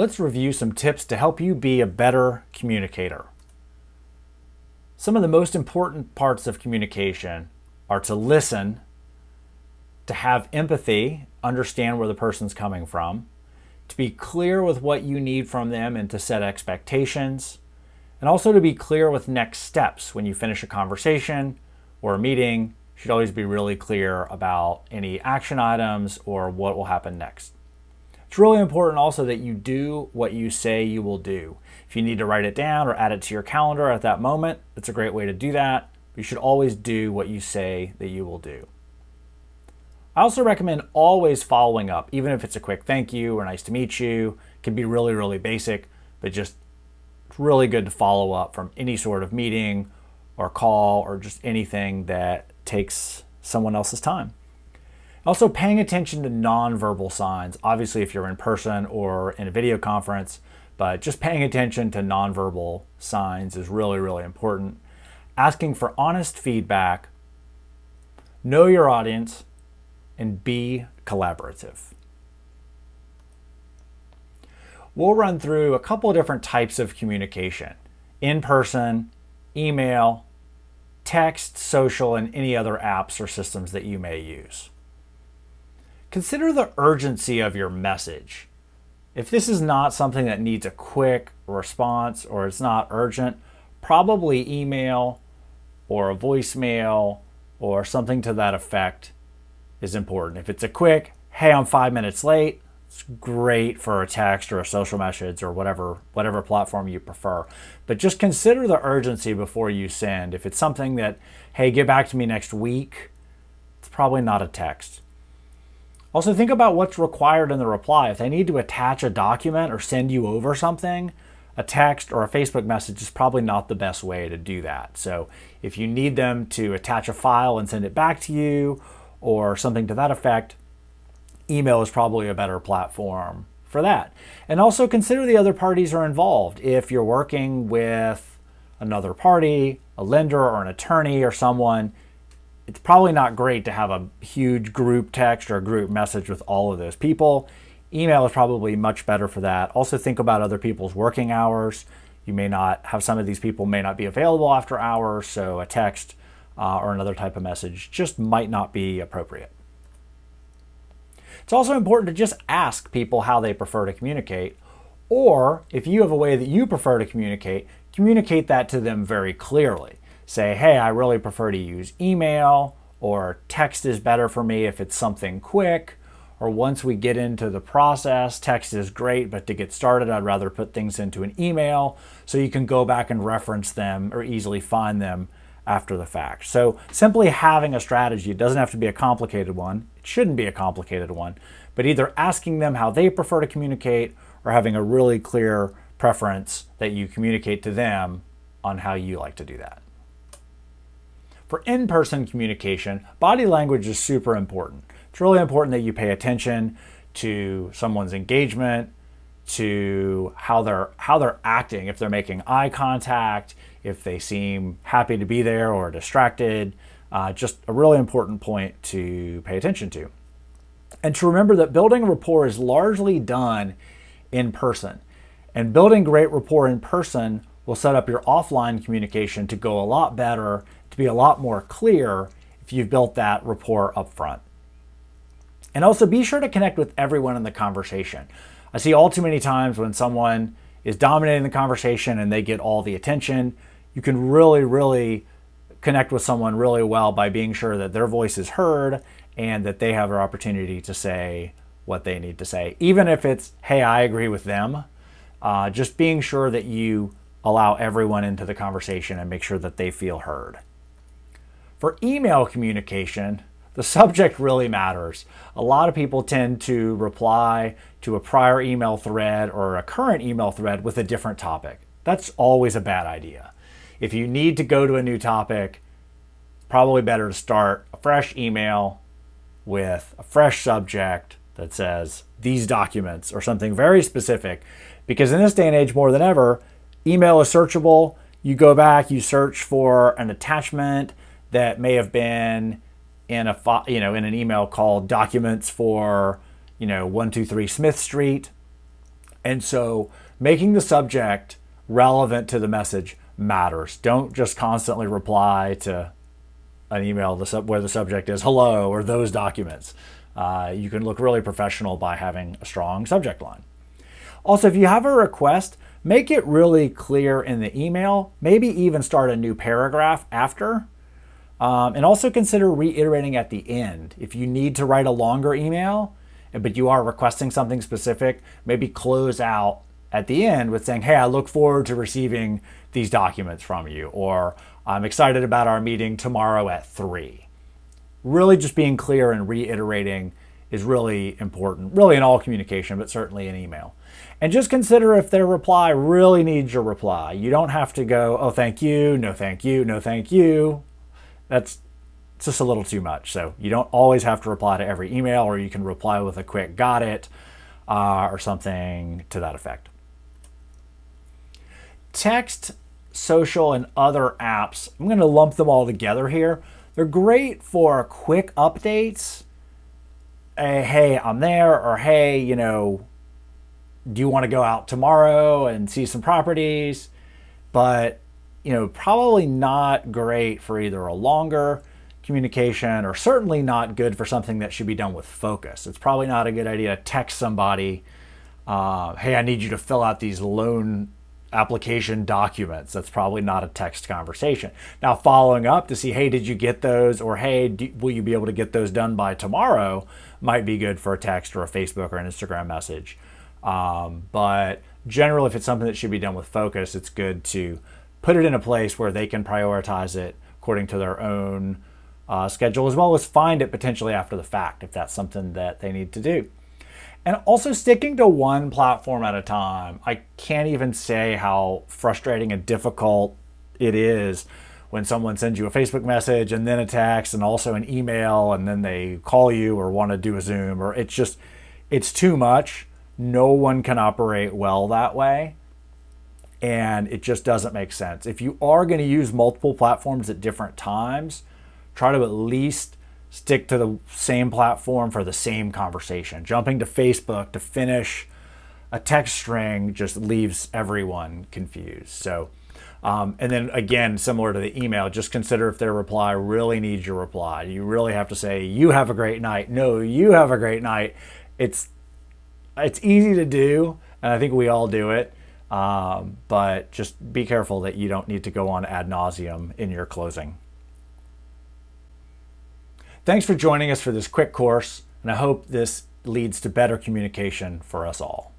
Let's review some tips to help you be a better communicator. Some of the most important parts of communication are to listen, to have empathy, understand where the person's coming from, to be clear with what you need from them and to set expectations, and also to be clear with next steps. When you finish a conversation or a meeting, you should always be really clear about any action items or what will happen next. It's really important also that you do what you say you will do. If you need to write it down or add it to your calendar at that moment, it's a great way to do that. You should always do what you say that you will do. I also recommend always following up, even if it's a quick thank you or nice to meet you. It can be really, really basic, but just it's really good to follow up from any sort of meeting or call or just anything that takes someone else's time. Also, paying attention to nonverbal signs, obviously if you're in person or in a video conference, but just paying attention to nonverbal signs is really, really important. Asking for honest feedback, know your audience, and be collaborative. We'll run through a couple of different types of communication: in person, email, text, social, and any other apps or systems that you may use. Consider the urgency of your message. If this is not something that needs a quick response or it's not urgent, probably email or a voicemail or something to that effect is important. If it's a quick, hey, I'm 5 minutes late, it's great for a text or a social message or whatever platform you prefer. But just consider the urgency before you send. If it's something that, hey, get back to me next week, it's probably not a text. Also, think about what's required in the reply. If they need to attach a document or send you over something, a text or a Facebook message is probably not the best way to do that. So if you need them to attach a file and send it back to you or something to that effect, email is probably a better platform for that. And also consider the other parties are involved. If you're working with another party, a lender or an attorney or someone, it's probably not great to have a huge group text or a group message with all of those people. Email is probably much better for that. Also think about other people's working hours. You may not have, some of these people may not be available after hours, so a text or another type of message just might not be appropriate. It's also important to just ask people how they prefer to communicate, or if you have a way that you prefer to communicate that to them very clearly. Say, hey, I really prefer to use email, or text is better for me if it's something quick, or once we get into the process, text is great, but to get started, I'd rather put things into an email so you can go back and reference them or easily find them after the fact. So simply having a strategy, it doesn't have to be a complicated one, it shouldn't be a complicated one, but either asking them how they prefer to communicate or having a really clear preference that you communicate to them on how you like to do that. For in-person communication, body language is super important. It's really important that you pay attention to someone's engagement, to how they're acting, if they're making eye contact, if they seem happy to be there or distracted. Just a really important point to pay attention to. And to remember that building rapport is largely done in person. And building great rapport in person will set up your offline communication to go a lot better, to be a lot more clear if you've built that rapport up front. And also be sure to connect with everyone in the conversation. I see all too many times when someone is dominating the conversation and they get all the attention. You can really, really connect with someone really well by being sure that their voice is heard and that they have an opportunity to say what they need to say. Even if it's, hey, I agree with them, just being sure that you allow everyone into the conversation and make sure that they feel heard. For email communication, the subject really matters. A lot of people tend to reply to a prior email thread or a current email thread with a different topic. That's always a bad idea. If you need to go to a new topic, probably better to start a fresh email with a fresh subject that says these documents or something very specific, because in this day and age more than ever, email is searchable. You go back, you search for an attachment that may have been in an email called documents for 123 Smith Street. And so making the subject relevant to the message matters. Don't just constantly reply to an email where the subject is hello or those documents. You can look really professional by having a strong subject line. Also, if you have a request, make it really clear in the email. Maybe even start a new paragraph after. And also consider reiterating at the end. If you need to write a longer email, but you are requesting something specific, maybe close out at the end with saying, hey, I look forward to receiving these documents from you, or I'm excited about our meeting tomorrow at 3. Really just being clear and reiterating is really important, really in all communication, but certainly in email. And just consider if their reply really needs your reply. You don't have to go, oh, thank you, no thank you, no thank you. That's just a little too much. So you don't always have to reply to every email, or you can reply with a quick got it or something to that effect. Text, social, and other apps, I'm going to lump them all together here. They're great for quick updates. Hey, I'm there, or hey, do you want to go out tomorrow and see some properties? But, probably not great for either a longer communication, or certainly not good for something that should be done with focus. It's probably not a good idea to text somebody, hey, I need you to fill out these loan application documents. That's probably not a text conversation. Now, following up to see, hey, did you get those? Or hey, will you be able to get those done by tomorrow? Might be good for a text or a Facebook or an Instagram message. But generally, if it's something that should be done with focus, it's good to put it in a place where they can prioritize it according to their own schedule, as well as find it potentially after the fact if that's something that they need to do. And also sticking to one platform at a time. I can't even say how frustrating and difficult it is when someone sends you a Facebook message and then a text and also an email, and then they call you or want to do a Zoom, or it's too much. No one can operate well that way. And it just doesn't make sense. If you are going to use multiple platforms at different times, try to at least stick to the same platform for the same conversation. Jumping to Facebook to finish a text string just leaves everyone confused. So, and then again, similar to the email, just consider if their reply really needs your reply. You really have to say, you have a great night. No, you have a great night. It's easy to do, and I think we all do it. But just be careful that you don't need to go on ad nauseum in your closing. Thanks for joining us for this quick course, and I hope this leads to better communication for us all.